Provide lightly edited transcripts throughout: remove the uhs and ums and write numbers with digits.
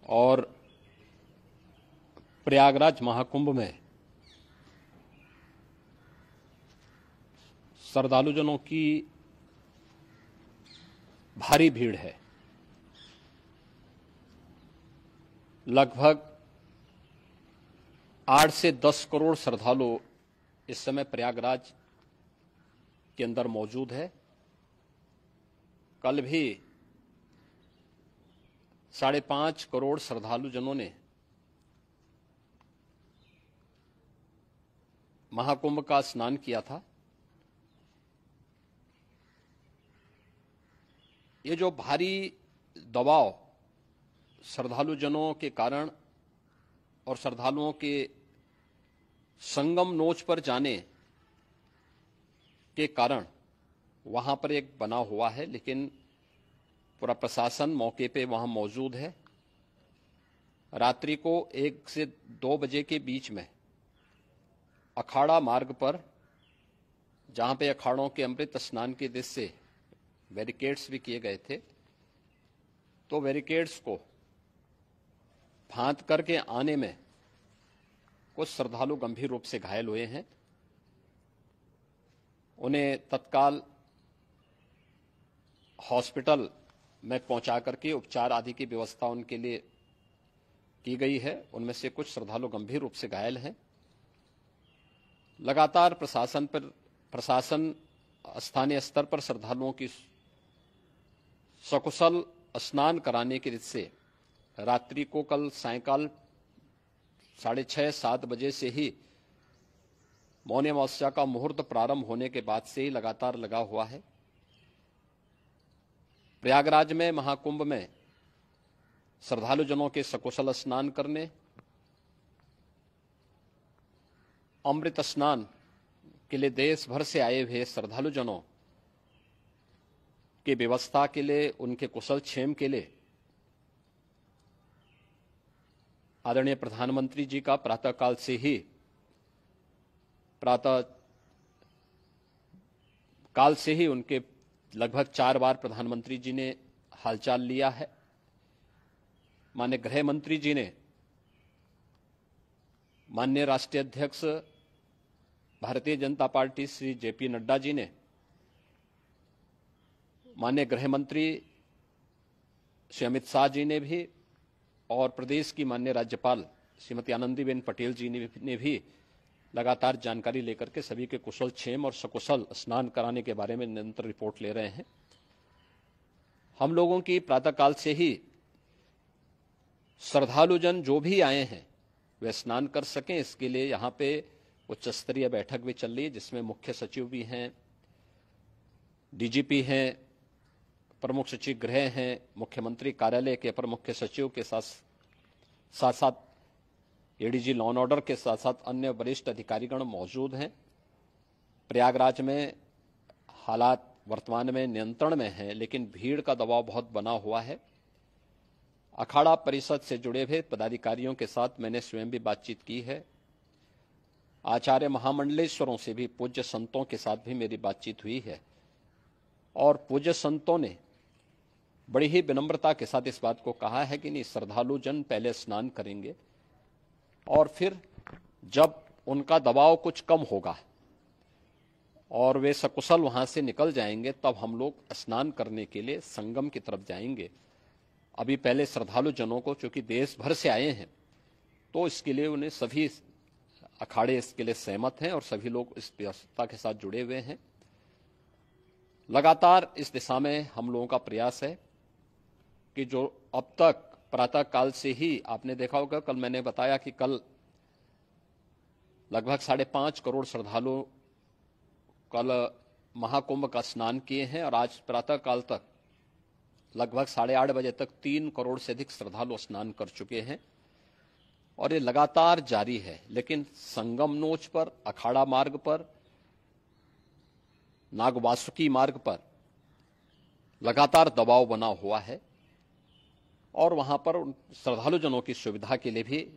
और प्रयागराज महाकुंभ में श्रद्धालुजनों की भारी भीड़ है। लगभग 8 से 10 करोड़ श्रद्धालु इस समय प्रयागराज के अंदर मौजूद है। कल भी 5.5 करोड़ श्रद्धालुजनों ने महाकुंभ का स्नान किया था। ये जो भारी दबाव श्रद्धालुजनों के कारण और श्रद्धालुओं के संगम नोच पर जाने के कारण वहां पर एक बना हुआ है, लेकिन पूरा प्रशासन मौके पे वहां मौजूद है। रात्रि को 1 से 2 बजे के बीच में अखाड़ा मार्ग पर, जहां पे अखाड़ों के अमृत स्नान के दृश्य से बैरिकेड्स भी किए गए थे, तो बैरिकेड्स को फांद करके आने में कुछ श्रद्धालु गंभीर रूप से घायल हुए हैं। उन्हें तत्काल हॉस्पिटल में पहुंचा करके उपचार आदि की व्यवस्था उनके लिए की गई है। उनमें से कुछ श्रद्धालु गंभीर रूप से घायल हैं। लगातार प्रशासन स्थानीय स्तर पर श्रद्धालुओं की सकुशल स्नान कराने के से रात्रि को कल सायंकाल 6:30-7 बजे से ही मौनी अमावस्या का मुहूर्त प्रारंभ होने के बाद से ही लगातार लगा हुआ है। प्रयागराज में महाकुंभ में श्रद्धालुजनों के सकुशल स्नान करने, अमृत स्नान के लिए देश भर से आए हुए श्रद्धालुजनों की व्यवस्था के लिए, उनके कुशल क्षेम के लिए आदरणीय प्रधानमंत्री जी का प्रातःकाल से ही उनके लगभग 4 बार प्रधानमंत्री जी ने हालचाल लिया है। माननीय गृह मंत्री जी ने, माननीय राष्ट्रीय अध्यक्ष भारतीय जनता पार्टी श्री जेपी नड्डा जी ने, माननीय गृह मंत्री श्री अमित शाह जी ने भी, और प्रदेश की माननीय राज्यपाल श्रीमती आनंदीबेन पटेल जी ने भी लगातार जानकारी लेकर के सभी के कुशल क्षेम और सकुशल स्नान कराने के बारे में निरंतर रिपोर्ट ले रहे हैं। हम लोगों की प्रातःकाल से ही श्रद्धालुजन जो भी आए हैं वे स्नान कर सकें, इसके लिए यहाँ पे उच्च स्तरीय बैठक भी चल रही है, जिसमें मुख्य सचिव भी हैं, डीजीपी हैं, प्रमुख सचिव गृह हैं, मुख्यमंत्री कार्यालय के अपर मुख्य सचिव के साथ साथ एडीजी लॉ एंड ऑर्डर के साथ साथ अन्य वरिष्ठ अधिकारीगण मौजूद हैं। प्रयागराज में हालात वर्तमान में नियंत्रण में हैं, लेकिन भीड़ का दबाव बहुत बना हुआ है। अखाड़ा परिषद से जुड़े हुए पदाधिकारियों के साथ मैंने स्वयं भी बातचीत की है। आचार्य महामंडलेश्वरों से भी, पूज्य संतों के साथ भी मेरी बातचीत हुई है, और पूज्य संतों ने बड़ी ही विनम्रता के साथ इस बात को कहा है कि नहीं, श्रद्धालु जन पहले स्नान करेंगे और फिर जब उनका दबाव कुछ कम होगा और वे सकुशल वहां से निकल जाएंगे, तब हम लोग स्नान करने के लिए संगम की तरफ जाएंगे। अभी पहले श्रद्धालु जनों को, चूंकि देश भर से आए हैं, तो इसके लिए उन्हें सभी अखाड़े इसके लिए सहमत हैं और सभी लोग इस व्यवस्था के साथ जुड़े हुए हैं। लगातार इस दिशा में हम लोगों का प्रयास है कि जो अब तक प्रातःकाल से ही आपने देखा होगा, कल मैंने बताया कि कल लगभग 5.5 करोड़ श्रद्धालु कल महाकुंभ का स्नान किए हैं, और आज प्रातःकाल तक लगभग 8:30 बजे तक 3 करोड़ से अधिक श्रद्धालु स्नान कर चुके हैं, और ये लगातार जारी है। लेकिन संगम नोच पर, अखाड़ा मार्ग पर, नागवासुकी मार्ग पर लगातार दबाव बना हुआ है, और वहां पर श्रद्धालुजनों की सुविधा के लिए भी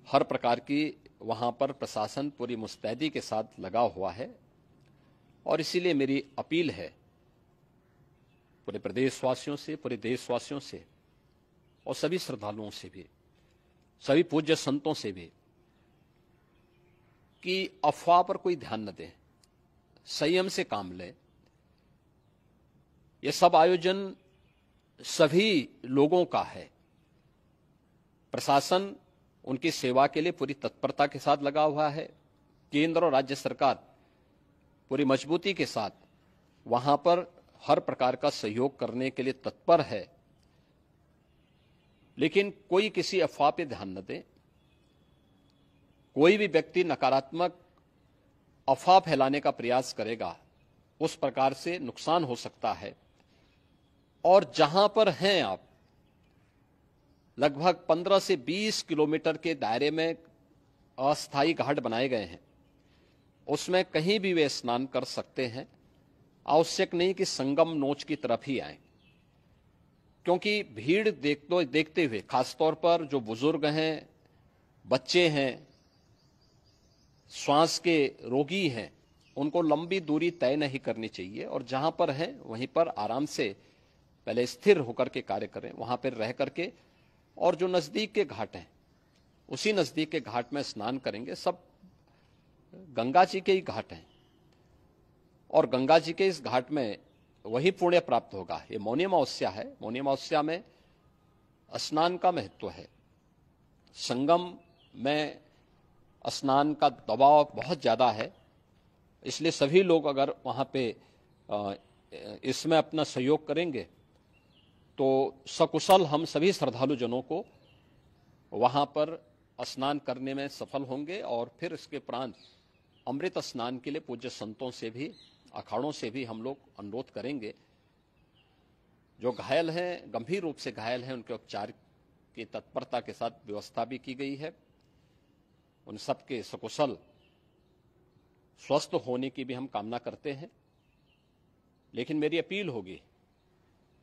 हर प्रकार की वहां पर प्रशासन पूरी मुस्तैदी के साथ लगा हुआ है। और इसीलिए मेरी अपील है पूरे प्रदेशवासियों से, पूरे देशवासियों से और सभी श्रद्धालुओं से भी, सभी पूज्य संतों से भी कि अफवाह पर कोई ध्यान न दें, संयम से काम लें। यह सब आयोजन सभी लोगों का है। प्रशासन उनकी सेवा के लिए पूरी तत्परता के साथ लगा हुआ है। केंद्र और राज्य सरकार पूरी मजबूती के साथ वहां पर हर प्रकार का सहयोग करने के लिए तत्पर है। लेकिन कोई किसी अफवाह पे ध्यान न दे। कोई भी व्यक्ति नकारात्मक अफवाह फैलाने का प्रयास करेगा, उस प्रकार से नुकसान हो सकता है। और जहां पर हैं आप, लगभग 15 से 20 किलोमीटर के दायरे में अस्थायी घाट बनाए गए हैं, उसमें कहीं भी वे स्नान कर सकते हैं। आवश्यक नहीं कि संगम नोच की तरफ ही आए, क्योंकि भीड़ देखते हुए, खासतौर पर जो बुजुर्ग हैं, बच्चे हैं, श्वास के रोगी हैं, उनको लंबी दूरी तय नहीं करनी चाहिए और जहां पर हैं वहीं पर आराम से पहले स्थिर होकर के कार्य करें, वहां पर रह करके। और जो नजदीक के घाट हैं, उसी नजदीक के घाट में स्नान करेंगे। सब गंगा जी के ही घाट हैं और गंगा जी के इस घाट में वही पुण्य प्राप्त होगा। ये मौनी अमावस्या है। मौनी अमावस्या में स्नान का महत्व है। संगम में स्नान का दबाव बहुत ज्यादा है, इसलिए सभी लोग अगर वहां पे इसमें अपना सहयोग करेंगे तो सकुशल हम सभी श्रद्धालु जनों को वहां पर स्नान करने में सफल होंगे। और फिर इसके उपरांत अमृत स्नान के लिए पूज्य संतों से भी, अखाड़ों से भी हम लोग अनुरोध करेंगे। जो घायल हैं, गंभीर रूप से घायल हैं, उनके उपचार की तत्परता के साथ व्यवस्था भी की गई है। उन सबके सकुशल स्वस्थ होने की भी हम कामना करते हैं। लेकिन मेरी अपील होगी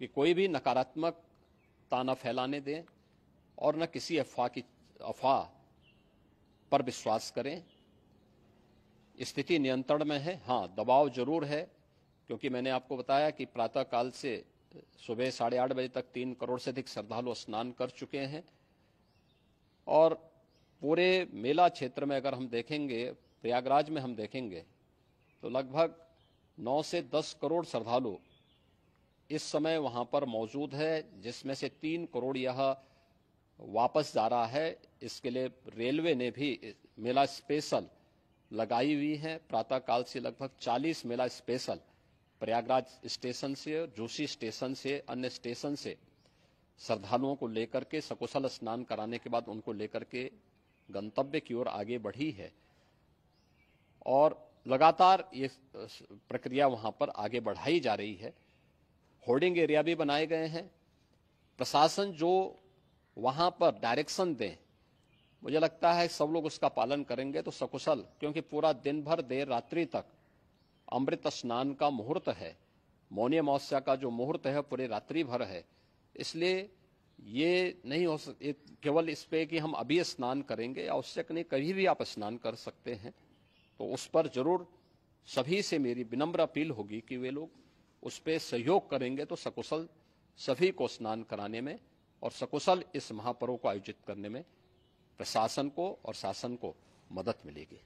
कि कोई भी नकारात्मकता न फैलाने दें और न किसी अफवाह पर विश्वास करें। स्थिति नियंत्रण में है। हाँ, दबाव जरूर है, क्योंकि मैंने आपको बताया कि प्रातः काल से सुबह 8:30 बजे तक 3 करोड़ से अधिक श्रद्धालु स्नान कर चुके हैं। और पूरे मेला क्षेत्र में अगर हम देखेंगे, प्रयागराज में हम देखेंगे, तो लगभग 9 से 10 करोड़ श्रद्धालु इस समय वहां पर मौजूद है, जिसमें से 3 करोड़ यह वापस जा रहा है। इसके लिए रेलवे ने भी मेला स्पेशल लगाई हुई है। प्रातः काल से लगभग 40 मेला स्पेशल प्रयागराज स्टेशन से, जोशी स्टेशन से, अन्य स्टेशन से श्रद्धालुओं को लेकर के सकुशल स्नान कराने के बाद उनको लेकर के गंतव्य की ओर आगे बढ़ी है। और लगातार ये प्रक्रिया वहां पर आगे बढ़ाई जा रही है। होर्डिंग एरिया भी बनाए गए हैं। प्रशासन जो वहां पर डायरेक्शन दे, मुझे लगता है सब लोग उसका पालन करेंगे तो सकुशल, क्योंकि पूरा दिन भर देर रात्रि तक अमृत स्नान का मुहूर्त है। मौनी अमावस्या का जो मुहूर्त है पूरे रात्रि भर है। इसलिए ये नहीं हो केवल इस पे कि हम अभी स्नान करेंगे, आवश्यक नहीं, कभी भी आप स्नान कर सकते हैं। तो उस पर जरूर सभी से मेरी विनम्र अपील होगी कि वे लोग उस पर सहयोग करेंगे तो सकुशल सभी को स्नान कराने में और सकुशल इस महापर्व को आयोजित करने में प्रशासन को और शासन को मदद मिलेगी।